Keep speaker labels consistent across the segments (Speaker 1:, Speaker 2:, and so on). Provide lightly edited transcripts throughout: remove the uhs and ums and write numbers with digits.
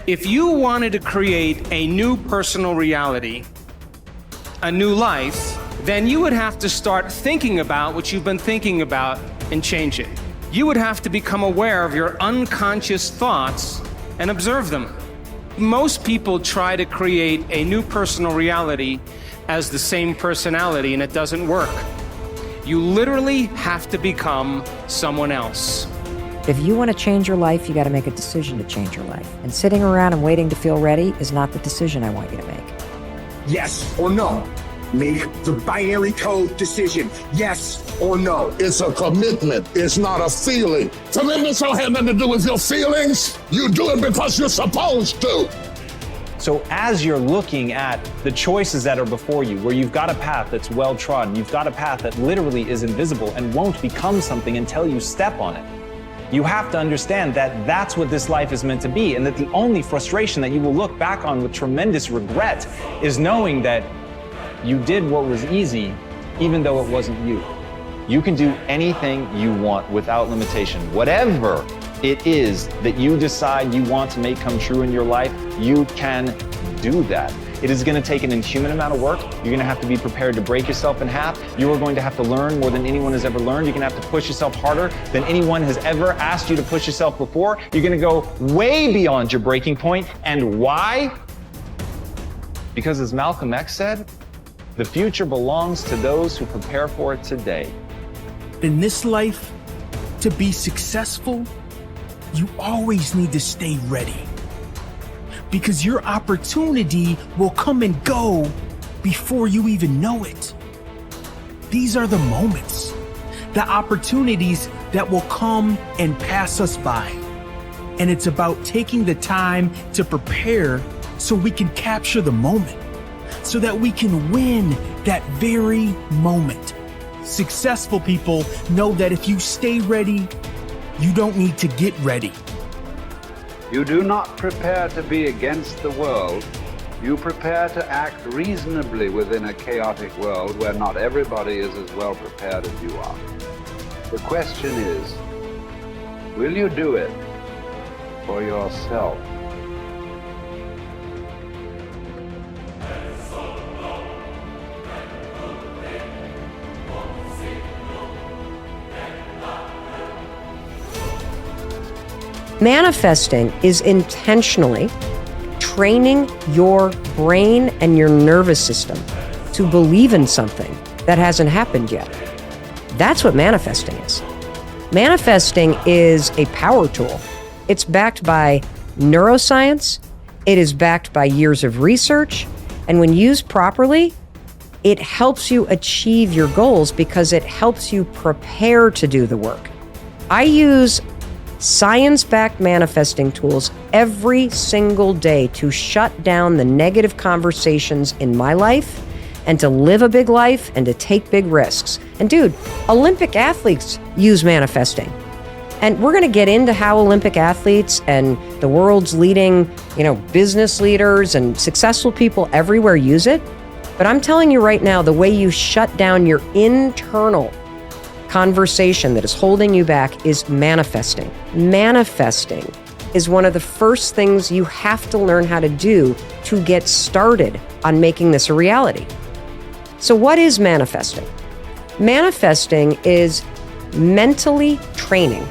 Speaker 1: if you wanted to create a new personal reality, a new life, then you would have to start thinking about what you've been thinking about and change it. You would have to become aware of your unconscious thoughts and observe them. Most people try to create a new personal reality as the same personality, and it doesn't work. You literally have to become someone else.
Speaker 2: If you want to change your life, you got to make a decision to change your life. And sitting around and waiting to feel ready is not the decision I want you to make.
Speaker 3: Yes or no. Make the binary code decision. Yes or no.
Speaker 4: It's a commitment. It's not a feeling. Commitments don't have nothing to do with your feelings. You do it because you're supposed to.
Speaker 5: So as you're looking at the choices that are before you, where you've got a path that's well-trodden, you've got a path that literally is invisible and won't become something until you step on it, you have to understand that that's what this life is meant to be, and that the only frustration that you will look back on with tremendous regret is knowing that you did what was easy, even though it wasn't you. You can do anything you want without limitation. Whatever it is that you decide you want to make come true in your life, you can do that. It is going to take an inhuman amount of work. You're going to have to be prepared to break yourself in half. You are going to have to learn more than anyone has ever learned. You're going to have to push yourself harder than anyone has ever asked you to push yourself before. You're going to go way beyond your breaking point. And why? Because as Malcolm X said, the future belongs to those who prepare for it today.
Speaker 6: In this life, to be successful, you always need to stay ready. Because your opportunity will come and go before you even know it. These are the moments, the opportunities that will come and pass us by. And it's about taking the time to prepare so we can capture the moment, so that we can win that very moment. Successful people know that if you stay ready, you don't need to get ready.
Speaker 7: You do not prepare to be against the world. You prepare to act reasonably within a chaotic world where not everybody is as well prepared as you are. The question is, will you do it for yourself?
Speaker 2: Manifesting is intentionally training your brain and your nervous system to believe in something that hasn't happened yet. That's what manifesting is. Manifesting is a power tool. It's backed by neuroscience. It is backed by years of research. And when used properly, it helps you achieve your goals because it helps you prepare to do the work. I use science-backed manifesting tools every single day to shut down the negative conversations in my life and to live a big life and to take big risks. And dude, Olympic athletes use manifesting. And we're going to get into how Olympic athletes and the world's leading, business leaders and successful people everywhere use it. But I'm telling you right now, the way you shut down your internal conversation that is holding you back is manifesting. Manifesting is one of the first things you have to learn how to do to get started on making this a reality. So what is manifesting? Manifesting is mentally training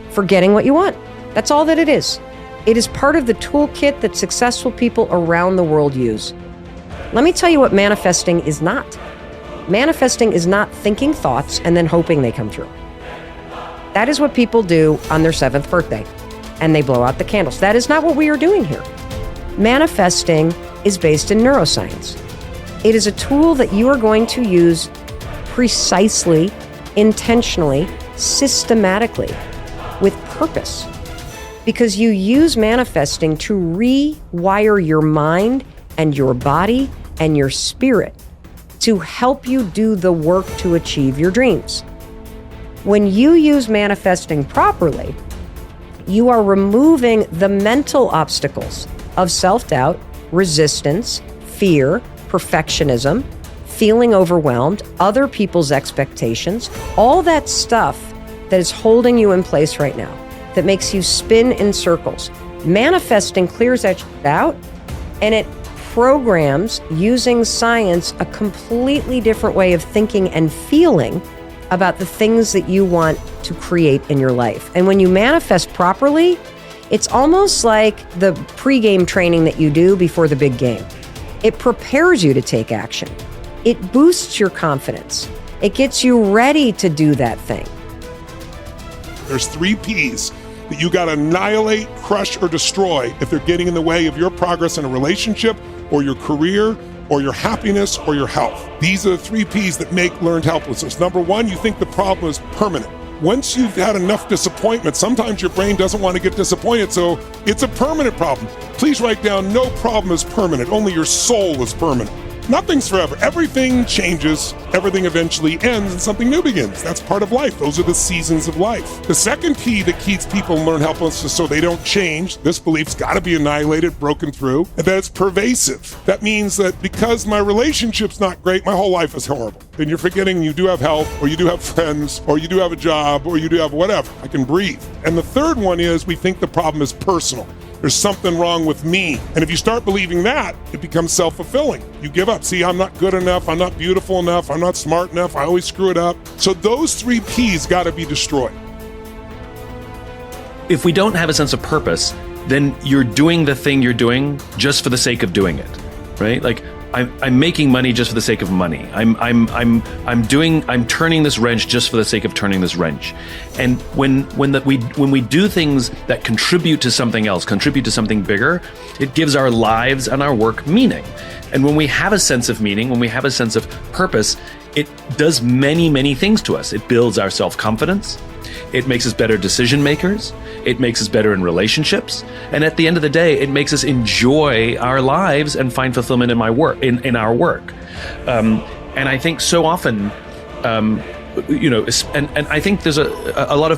Speaker 2: for getting what you want. That's all that it is. It is part of the toolkit that successful people around the world use. Let me tell you what manifesting is not. Manifesting is not thinking thoughts and then hoping they come true. That is what people do on their 7th birthday, and they blow out the candles. That is not what we are doing here. Manifesting is based in neuroscience. It is a tool that you are going to use precisely, intentionally, systematically, with purpose. Because you use manifesting to rewire your mind and your body and your spirit to help you do the work to achieve your dreams. When you use manifesting properly, you are removing the mental obstacles of self-doubt, resistance, fear, perfectionism, feeling overwhelmed, other people's expectations, all that stuff that is holding you in place right now, that makes you spin in circles. Manifesting clears that shit out, and it programs, using science, a completely different way of thinking and feeling about the things that you want to create in your life. And when you manifest properly, it's almost like the pre-game training that you do before the big game. It prepares you to take action. It boosts your confidence. It gets you ready to do that thing.
Speaker 4: There's 3 P's that you got to annihilate, crush, or destroy if they're getting in the way of your progress in a relationship or your career or your happiness or your health. These are the 3 P's that make learned helplessness. Number 1, you think the problem is permanent. Once you've had enough disappointment, sometimes your brain doesn't want to get disappointed, so it's a permanent problem. Please write down, no problem is permanent, only your soul is permanent. Nothing's forever. Everything changes, everything eventually ends, and something new begins. That's part of life. Those are the seasons of life. The second P that keeps people in learned helplessness so they don't change, this belief's got to be annihilated, broken through, and that it's pervasive. That means that because my relationship's not great, my whole life is horrible. Then you're forgetting you do have health, or you do have friends, or you do have a job, or you do have whatever. I can breathe. And the third one is we think the problem is personal. There's something wrong with me. And if you start believing that, it becomes self-fulfilling. You give up. See, I'm not good enough. I'm not beautiful enough. I'm not smart enough. I always screw it up. So those 3 P's got to be destroyed.
Speaker 8: If we don't have a sense of purpose, then you're doing the thing you're doing just for the sake of doing it, right? Like I'm making money just for the sake of money. I'm turning this wrench just for the sake of turning this wrench. And when we do things that contribute to something else, contribute to something bigger, it gives our lives and our work meaning. And when we have a sense of meaning, when we have a sense of purpose, it does many, many things to us. It builds our self-confidence. It makes us better decision makers. It makes us better in relationships. And at the end of the day, it makes us enjoy our lives and find fulfillment in in our work. And I think so often, and I think there's a lot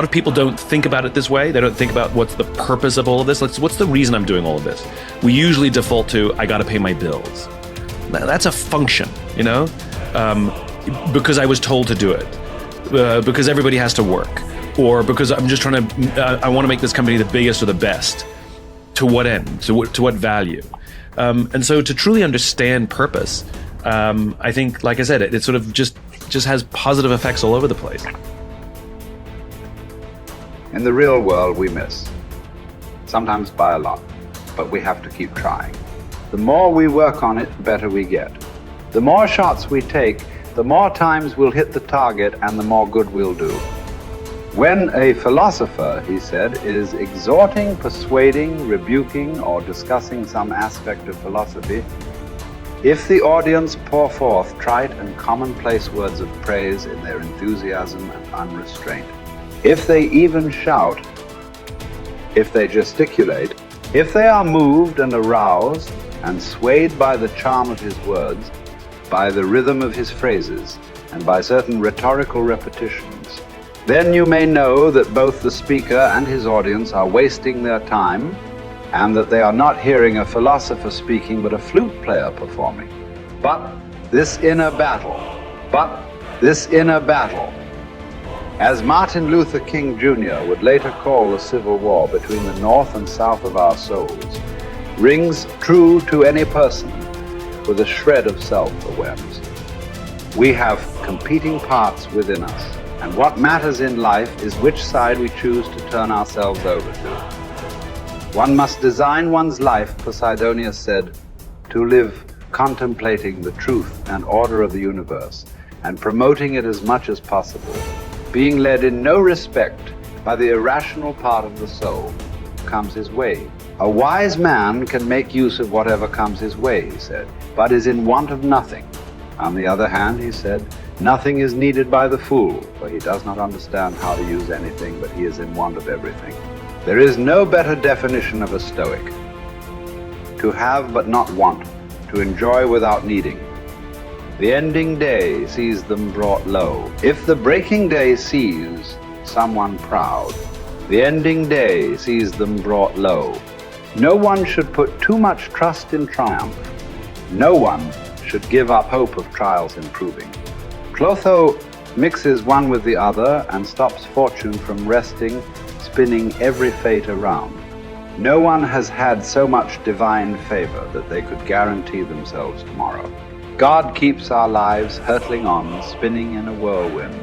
Speaker 8: of people don't think about it this way. They don't think about what's the purpose of all of this. What's the reason I'm doing all of this? We usually default to, I got to pay my bills. Now, that's a function, because I was told to do it. Because everybody has to work, or because I'm just trying to, I want to make this company the biggest or the best. To what end? To what value? And so to truly understand purpose, I think, like I said, it sort of just has positive effects all over the place.
Speaker 7: In the real world, we miss. Sometimes by a lot, but we have to keep trying. The more we work on it, the better we get. The more shots we take, the more times we'll hit the target and the more good we'll do. When a philosopher, he said, is exhorting, persuading, rebuking, or discussing some aspect of philosophy, if the audience pour forth trite and commonplace words of praise in their enthusiasm and unrestraint, if they even shout, if they gesticulate, if they are moved and aroused and swayed by the charm of his words, by the rhythm of his phrases, and by certain rhetorical repetitions, then you may know that both the speaker and his audience are wasting their time, and that they are not hearing a philosopher speaking but a flute player performing. But this inner battle, as Martin Luther King Jr. would later call the Civil War between the North and South of our souls, rings true to any person with a shred of self-awareness. We have competing parts within us, and what matters in life is which side we choose to turn ourselves over to. One must design one's life, Posidonius said, to live contemplating the truth and order of the universe, and promoting it as much as possible, being led in no respect by the irrational part of the soul comes his way. A wise man can make use of whatever comes his way, he said, but is in want of nothing. On the other hand, he said, nothing is needed by the fool, for he does not understand how to use anything, but he is in want of everything. There is no better definition of a Stoic. To have but not want, to enjoy without needing. The ending day sees them brought low. If the breaking day sees someone proud, the ending day sees them brought low. No one should put too much trust in triumph. No one should give up hope of trials improving. Clotho mixes one with the other and stops fortune from resting, spinning every fate around. No one has had so much divine favor that they could guarantee themselves tomorrow. God keeps our lives hurtling on, spinning in a whirlwind,